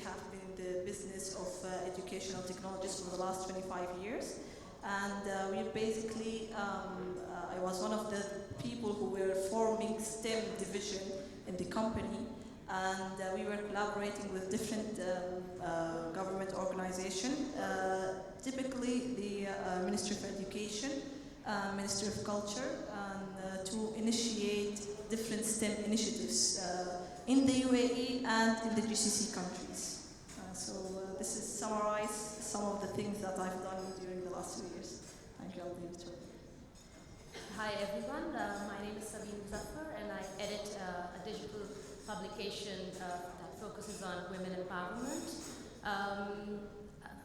have been in the business of educational technologies for the last 25 years. And we basically, I was one of the people who were forming STEM division in the company. And we were collaborating with different government organizations, typically the Ministry of Education, Ministry of Culture, and to initiate different STEM initiatives in the UAE and in the GCC countries. So this is summarize some of the things that I've done during the last 2 years. Thank you, I'll leave it to you. Hi everyone, my name is Sabine Muzaffar and I edit a digital publication that focuses on women empowerment.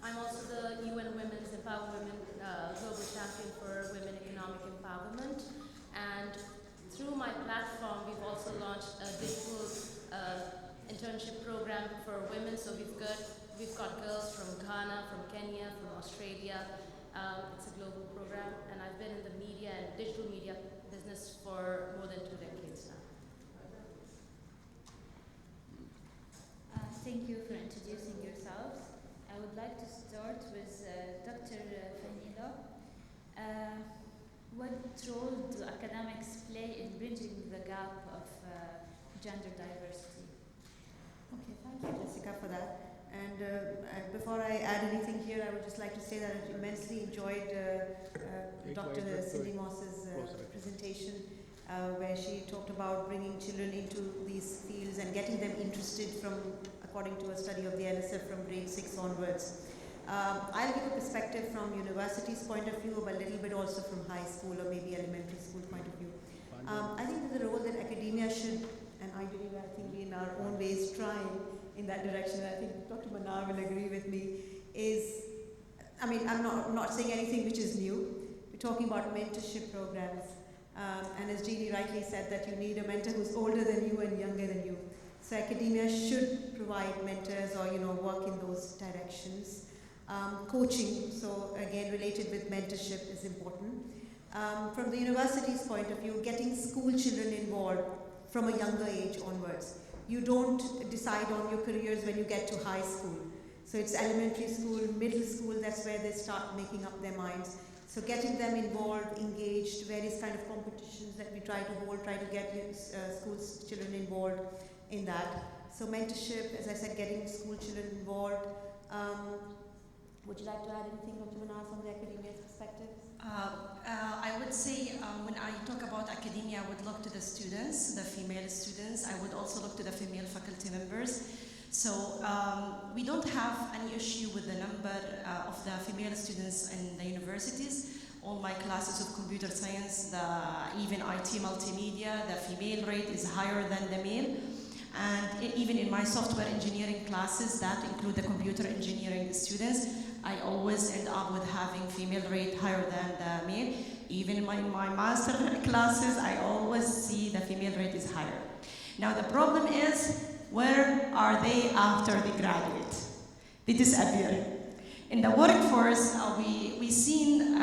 I'm also the UN Women's Empower Women Global Champion for Women Economic Empowerment. And through my platform, we've also launched a digital internship program for women. So we've got girls from Ghana, from Kenya, from Australia. It's a global program, and I've been in the media and digital media business for more than 2 decades now. Thank you for introducing yourselves. I would like to start with Dr. Fahila. What role do academics play in bridging the gap of gender diversity? Okay, thank you, Jessica, for that. And before I add anything here, I would just like to say that I immensely enjoyed Dr. Cindy Moss's presentation, where she talked about bringing children into these fields and getting them interested from, according to a study of the NSF, from grade 6 onwards. I'll give a perspective from university's point of view, but a little bit also from high school or maybe elementary school point of view. I think there's a role that academia should, and I believe I think we in our own ways trying in that direction. I think Dr. Manar will agree with me, I'm not saying anything which is new. We're talking about mentorship programs. And as Jeannie rightly said, that you need a mentor who's older than you and younger than you. So academia should provide mentors or, work in those directions. Coaching, so again, related with mentorship is important. From the university's point of view, getting school children involved from a younger age onwards. You don't decide on your careers when you get to high school. So it's elementary school, middle school, that's where they start making up their minds. So getting them involved, engaged, various kind of competitions that we try to hold, try to get school children involved in that. So mentorship, as I said, getting school children involved. Would you like to add anything, Dr. Manar, from the academia perspective? I would say when I talk about academia, I would look to the students, the female students. I would also look to the female faculty members. So we don't have any issue with the number of the female students in the universities. All my classes of computer science, even IT multimedia, the female rate is higher than the male. And even in my software engineering classes that include the computer engineering students, I always end up with having female rate higher than the male. Even in my master classes, I always see the female rate is higher. Now the problem is, where are they after they graduate? They disappear. In the workforce, we've seen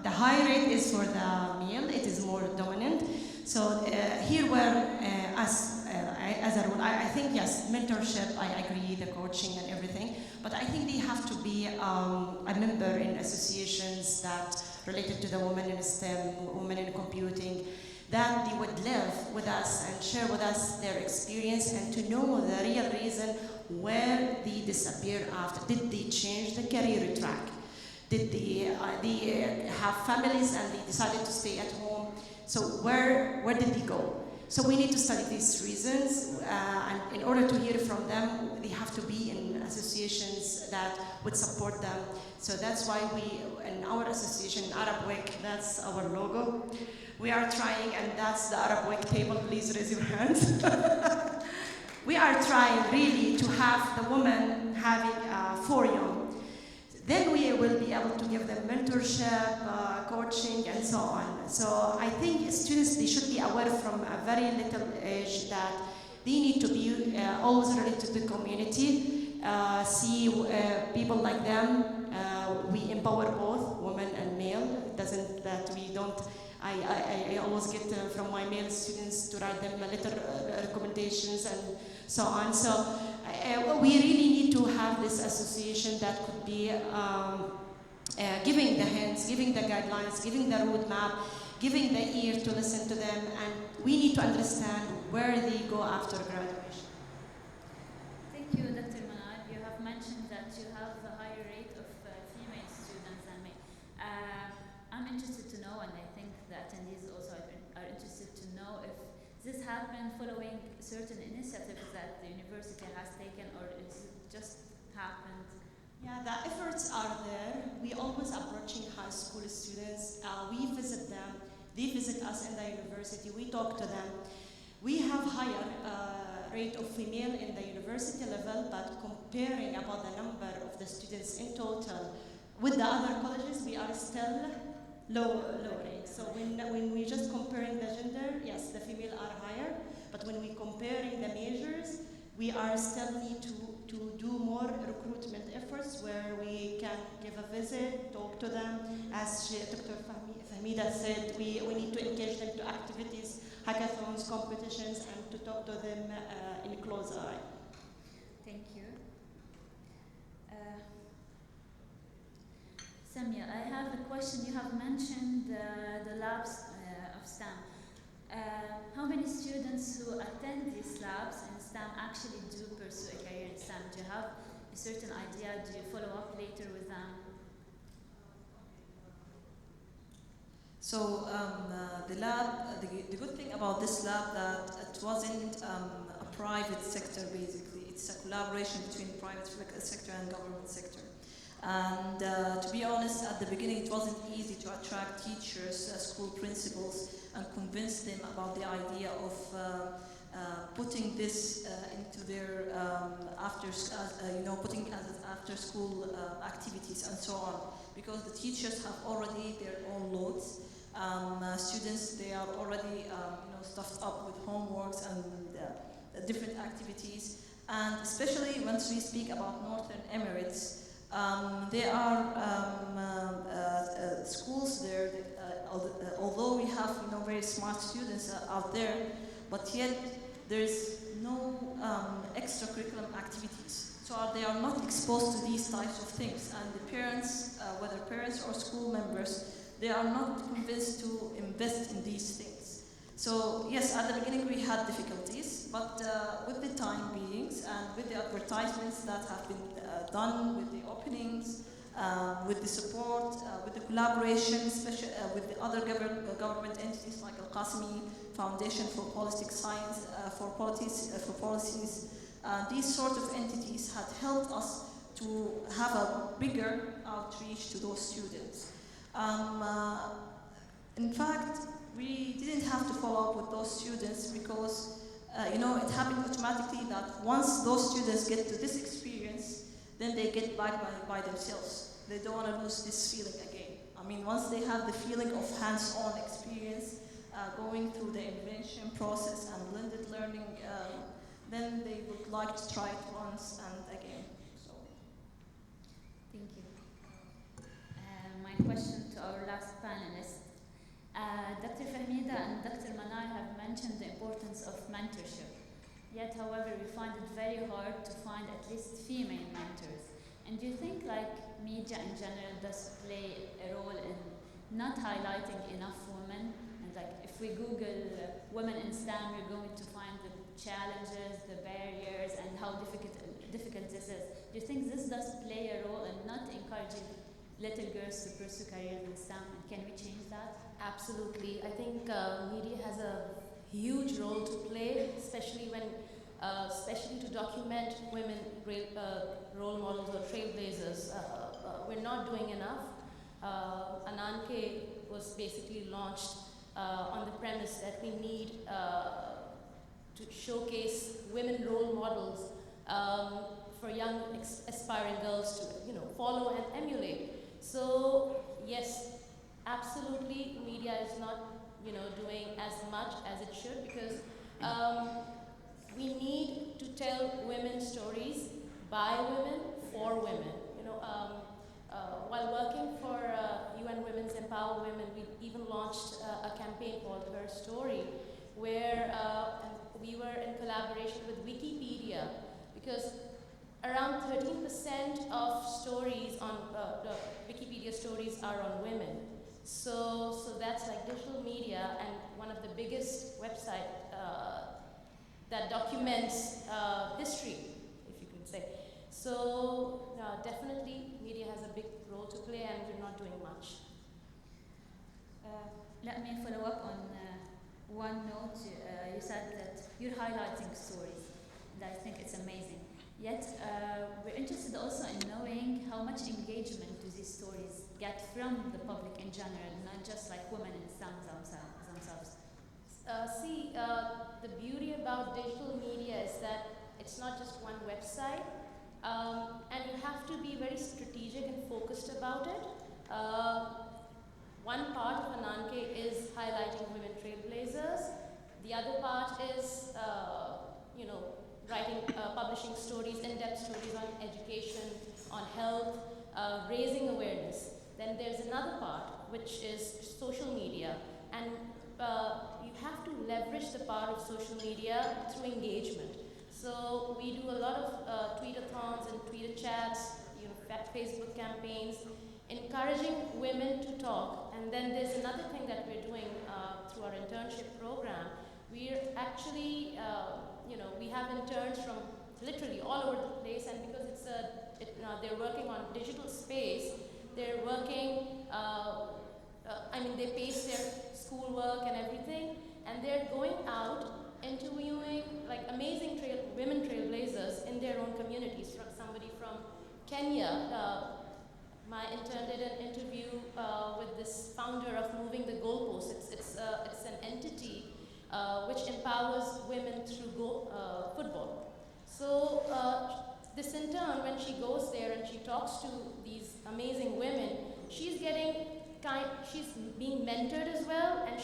the high rate is for the male, it is more dominant. So here where as a rule, I think yes, mentorship, I agree, the coaching and everything, but I think they have to be a member in associations that related to the women in STEM, women in computing, that they would live with us and share with us their experience and to know the real reason where they disappear after. Did they change the career track? Did they have families and they decided to stay at home? So where did they go? So we need to study these reasons, and in order to hear from them, they have to be in associations that would support them. So that's why we, in our association, Arab Week, that's our logo. We are trying, and that's the Arab Week table, please raise your hands. We are trying really to have the women having a forum. Then we will be able to give them mentorship, coaching, and so on. So I think students, they should be aware from a very little age that they need to be always related to the community, see people like them. We empower both women and male. It doesn't that we don't. I always get from my male students to write them a letter recommendations and so on. So we really need to have this association that could be giving the hands, giving the guidelines, giving the roadmap, giving the ear to listen to them, and we need to understand where they go after graduation. Thank you, Dr. Manal. You have mentioned that you have a higher rate of female students than male. I'm interested to know, and I think the attendees also are interested to know if this happened following certain initiatives that the university has taken, or it's just happened. Yeah, the efforts are there. We always approaching high school students. We visit them. They visit us in the university. We talk to them. We have higher rate of female in the university level, but comparing about the number of the students in total with the other colleges, we are still low rate. So when we just comparing the gender, yes, the female are higher, but when we comparing the majors, we are still need to do more recruitment efforts where we can give a visit, talk to them. As Dr. Fahmida said, we need to engage them to activities, hackathons, competitions, and to talk to them in a close eye. Thank you. Samia, I have a question. You have mentioned the labs of STEM. How many students who attend these labs in STEM actually do pursue a career in STEM? Do you have a certain idea? Do you follow up later with them? So the lab, the good thing about this lab that it wasn't a private sector basically. It's a collaboration between private sector and government sector. And to be honest, at the beginning it wasn't easy to attract teachers, school principals, and convince them about the idea of putting this into their putting as after school activities and so on. Because the teachers have already their own loads. Students, they are already stuffed up with homeworks and different activities. And especially once we speak about Northern Emirates, there are schools there that, although we have very smart students out there, but yet there is no extracurricular activities. So they are not exposed to these types of things, and the parents, whether parents or school members, they are not convinced to invest in these things. So yes, at the beginning we had difficulties, but with the time beings and with the advertisements that have been done, with the openings, with the support, with the collaboration, especially with the other government entities like Al-Qasimi Foundation for Politic Science, for policies, these sort of entities had helped us to have a bigger outreach to those students. In fact, we didn't have to follow up with those students because it happened automatically that once those students get to this experience, then they get back by themselves. They don't want to lose this feeling again. I mean, once they have the feeling of hands-on experience, going through the invention process and blended learning, then they would like to try it once and again. So. Thank you. My question to our last panelist. Dr. Fahmida and Dr. Manal have mentioned the importance of mentorship. Yet, however, we find it very hard to find at least female mentors. And do you think media in general does play a role in not highlighting enough women? And if we Google women in STEM, we're going to find the challenges, the barriers, and how difficult this is. Do you think this does play a role in not encouraging little girls to pursue careers in STEM? And can we change that? Absolutely. I think media has a huge role to play, especially to document women role models or trailblazers. We're not doing enough. Ananke was basically launched on the premise that we need to showcase women role models for young aspiring girls to follow and emulate. So yes, absolutely, media is not doing as much as it should, because we need to tell women's stories by women for women. While working for UN Women's Empower Women, we even launched a campaign called Her Story, where we were in collaboration with Wikipedia, because around 13% 80% of stories on the Wikipedia stories are on women. So that's like digital media and one of the biggest website that documents history, if you can say. So definitely media has a big role to play and we're not doing much. Let me follow up on one note. You said that you're highlighting stories, and I think it's amazing. Yet, we're interested also in knowing how much engagement do these stories get from the public in general, not just like women and themselves. The beauty about digital media is that it's not just one website, and you have to be very strategic and focused about it. One part of Ananke is highlighting women trailblazers. The other part is, publishing stories, in-depth stories on education, on health, raising awareness. Then there's another part, which is social media. And you have to leverage the power of social media through engagement. So we do a lot of tweet-a-thons and Twitter chats, Facebook campaigns, encouraging women to talk. And then there's another thing that we're doing through our internship program. We're actually, we have interns from literally all over the place, and because they're working on digital space, they're working, they pace their schoolwork and everything, and they're going out interviewing like amazing women trailblazers in their own communities. From somebody from Kenya, my intern did an interview with this founder of Moving the Goalposts. It's an entity which empowers women through football. So this intern, when she goes there and she talks to these amazing women, she's being mentored as well, and